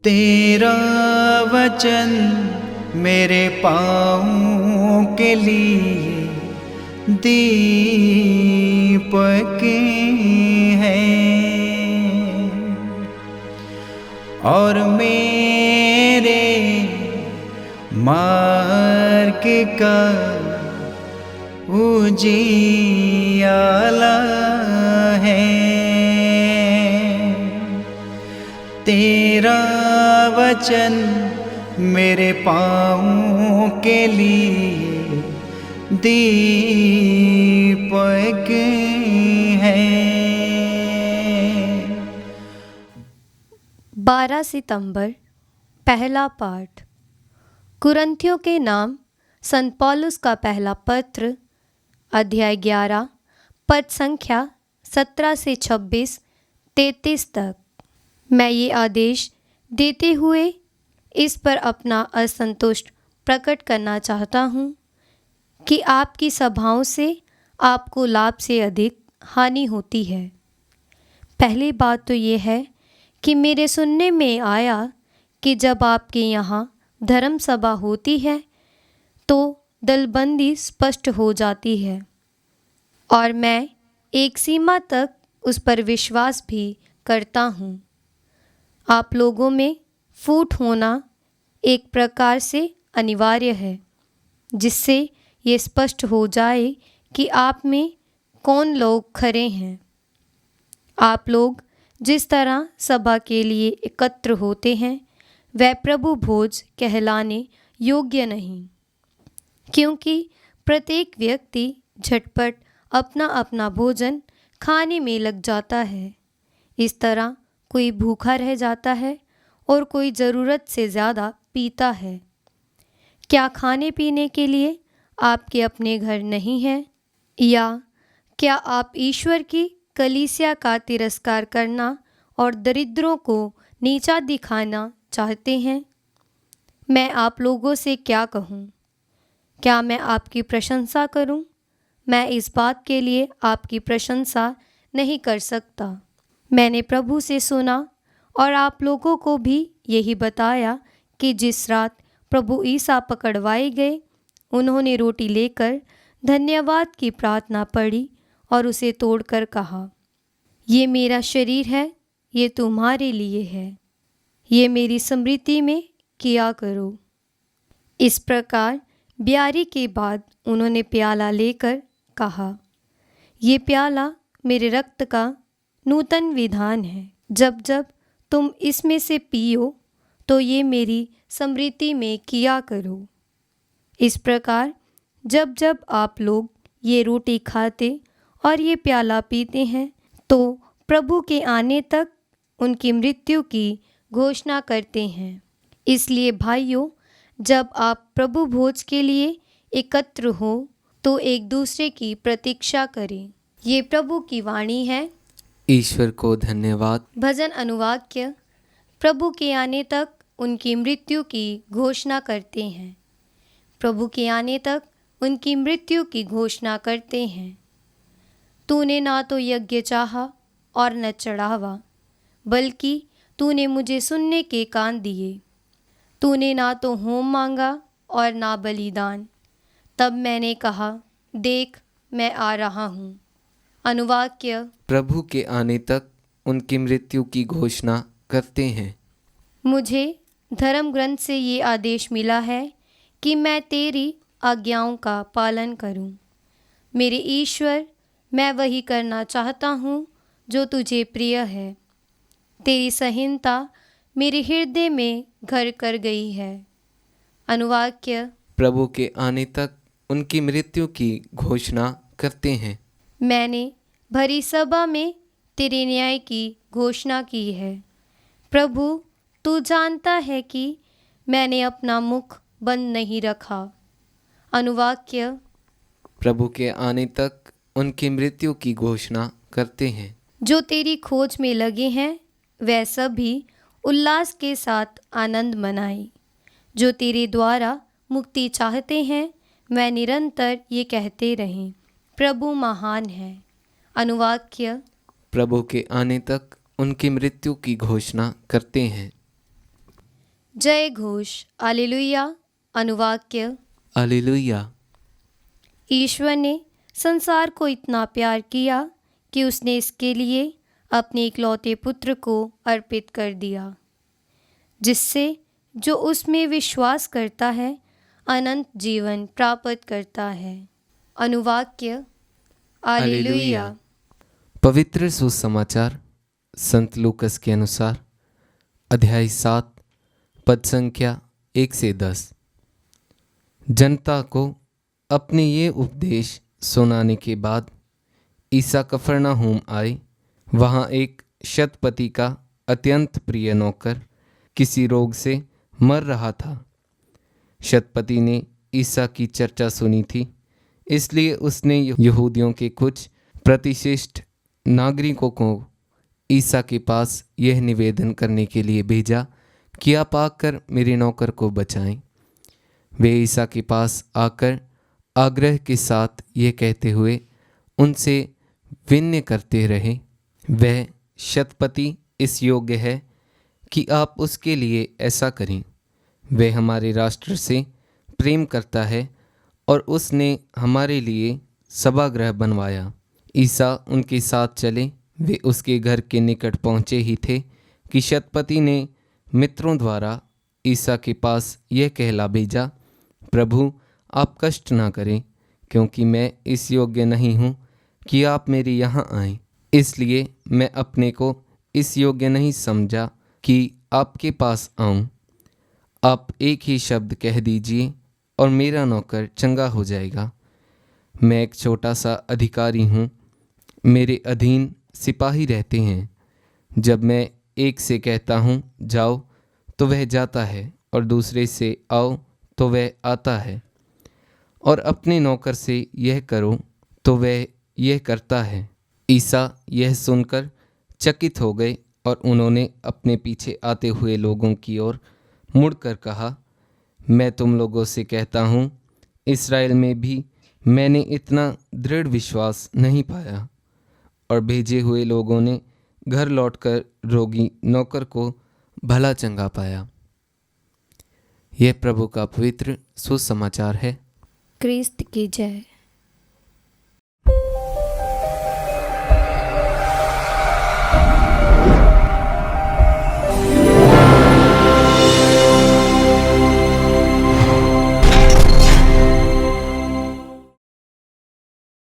तेरा वचन मेरे पाँवों के लिए दीपक है और मेरे मार्ग का उजियाला है। तेरा वचन मेरे पाँवों के लिए दीपक है। 12 सितंबर पहला पाठ। कुरिन्थियों के नाम संत पौलुस का पहला पत्र, अध्याय 11, पद संख्या 17 से 26, 33 तक। मैं ये आदेश देते हुए इस पर अपना असंतोष प्रकट करना चाहता हूँ कि आपकी सभाओं से आपको लाभ से अधिक हानि होती है। पहली बात तो ये है कि मेरे सुनने में आया कि जब आपके यहाँ धर्म सभा होती है तो दलबंदी स्पष्ट हो जाती है, और मैं एक सीमा तक उस पर विश्वास भी करता हूँ। आप लोगों में फूट होना एक प्रकार से अनिवार्य है, जिससे ये स्पष्ट हो जाए कि आप में कौन लोग खरे हैं। आप लोग जिस तरह सभा के लिए एकत्र होते हैं वह प्रभु भोज कहलाने योग्य नहीं, क्योंकि प्रत्येक व्यक्ति झटपट अपना अपना भोजन खाने में लग जाता है। इस तरह कोई भूखा रह जाता है और कोई ज़रूरत से ज़्यादा पीता है। क्या खाने पीने के लिए आपके अपने घर नहीं हैं? या क्या आप ईश्वर की कलीसिया का तिरस्कार करना और दरिद्रों को नीचा दिखाना चाहते हैं? मैं आप लोगों से क्या कहूँ? क्या मैं आपकी प्रशंसा करूँ? मैं इस बात के लिए आपकी प्रशंसा नहीं कर सकता। मैंने प्रभु से सुना और आप लोगों को भी यही बताया कि जिस रात प्रभु ईसा पकड़वाए गए, उन्होंने रोटी लेकर धन्यवाद की प्रार्थना पढ़ी और उसे तोड़कर कहा, ये मेरा शरीर है, ये तुम्हारे लिए है, ये मेरी स्मृति में किया करो। इस प्रकार ब्यारी के बाद उन्होंने प्याला लेकर कहा, ये प्याला मेरे रक्त का नूतन विधान है। जब जब तुम इसमें से पियो तो ये मेरी स्मृति में किया करो। इस प्रकार जब जब आप लोग ये रोटी खाते और ये प्याला पीते हैं तो प्रभु के आने तक उनकी मृत्यु की घोषणा करते हैं। इसलिए भाइयों, जब आप प्रभु भोज के लिए एकत्र हो तो एक दूसरे की प्रतीक्षा करें। ये प्रभु की वाणी है। ईश्वर को धन्यवाद। भजन अनुवाक्य। प्रभु के आने तक उनकी मृत्यु की घोषणा करते हैं। प्रभु के आने तक उनकी मृत्यु की घोषणा करते हैं। तूने ना तो यज्ञ चाहा और न चढ़ावा, बल्कि तूने मुझे सुनने के कान दिए। तूने ना तो होम मांगा और ना बलिदान। तब मैंने कहा, देख मैं आ रहा हूँ। अनुवाक्य। प्रभु के आने तक उनकी मृत्यु की घोषणा करते हैं। मुझे धर्म ग्रंथ से ये आदेश मिला है कि मैं तेरी आज्ञाओं का पालन करूं। मेरे ईश्वर, मैं वही करना चाहता हूं जो तुझे प्रिय है। तेरी संहिता मेरे हृदय में घर कर गई है। अनुवाक्य। प्रभु के आने तक उनकी मृत्यु की घोषणा करते हैं। मैंने भरी सभा में तेरे न्याय की घोषणा की है। प्रभु, तू जानता है कि मैंने अपना मुख बंद नहीं रखा। अनुवाक्य। प्रभु के आने तक उनकी मृत्यु की घोषणा करते हैं। जो तेरी खोज में लगे हैं वह सभी उल्लास के साथ आनंद मनाएं। जो तेरे द्वारा मुक्ति चाहते हैं वह निरंतर ये कहते रहें, प्रभु महान है। अनुवाक्य। प्रभु के आने तक उनकी मृत्यु की घोषणा करते हैं। जय घोष हालेलुया। अनुवाक्य। हालेलुया। ईश्वर ने संसार को इतना प्यार किया कि उसने इसके लिए अपने इकलौते पुत्र को अर्पित कर दिया, जिससे जो उसमें विश्वास करता है अनंत जीवन प्राप्त करता है। अनुवाक्य। हालेलुया। पवित्र सुसमाचार संत लूकस के अनुसार अध्याय 7 पद संख्या 1 से 10। जनता को अपने ये उपदेश सुनाने के बाद ईसा कफरनहूम आए। वहाँ एक शतपति का अत्यंत प्रिय नौकर किसी रोग से मर रहा था। शतपति ने ईसा की चर्चा सुनी थी, इसलिए उसने यहूदियों के कुछ प्रतिष्ठित नागरिकों को ईसा के पास यह निवेदन करने के लिए भेजा कि आप आकर मेरे नौकर को बचाएं। वे ईसा के पास आकर आग्रह के साथ ये कहते हुए उनसे विनय करते रहे, वह शतपति इस योग्य है कि आप उसके लिए ऐसा करें। वह हमारे राष्ट्र से प्रेम करता है और उसने हमारे लिए सभागृह बनवाया। ईसा उनके साथ चले। वे उसके घर के निकट पहुँचे ही थे कि शतपति ने मित्रों द्वारा ईसा के पास यह कहला भेजा, प्रभु आप कष्ट ना करें, क्योंकि मैं इस योग्य नहीं हूँ कि आप मेरे यहाँ आएं। इसलिए मैं अपने को इस योग्य नहीं समझा कि आपके पास आऊँ। आप एक ही शब्द कह दीजिए और मेरा नौकर चंगा हो जाएगा। मैं एक छोटा सा अधिकारी हूँ, मेरे अधीन सिपाही रहते हैं। जब मैं एक से कहता हूँ जाओ तो वह जाता है, और दूसरे से आओ तो वह आता है, और अपने नौकर से यह करो तो वह यह करता है। ईसा यह सुनकर चकित हो गए और उन्होंने अपने पीछे आते हुए लोगों की ओर मुड़कर कहा, मैं तुम लोगों से कहता हूँ, इस्राएल में भी मैंने इतना दृढ़ विश्वास नहीं पाया। और भेजे हुए लोगों ने घर लौटकर रोगी नौकर को भला चंगा पाया। यह प्रभु का पवित्र सुसमाचार है। क्रिस्त की जय।